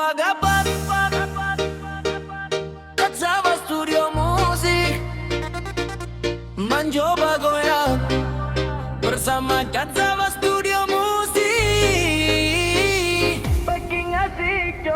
pagapat Katsava Studio Musik mencoba goyang bersama Katsava Studio Musik. Makin asik jo.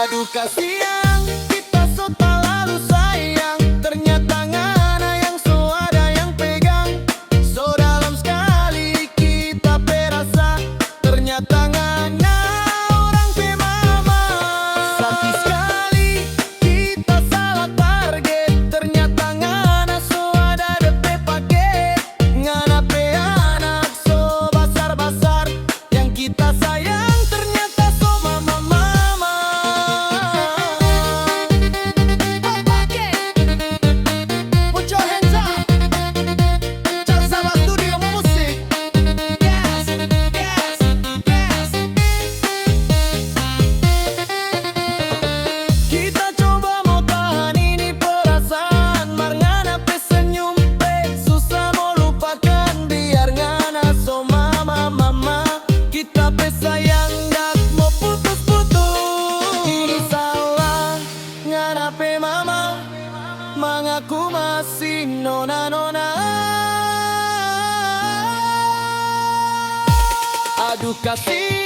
Aduh kasihan kita so tak lalu sayang. Ternyata ngana yang so ada yang pegang. So dalam sekali kita perasa. Ternyata ngana orang pe mama. Sakit sekali kita salah target. Ternyata ngana so ada DP paket. Ngana pe anak so basar-basar yang kita sayang. Mengaku masih nona-nona. Aduh kasih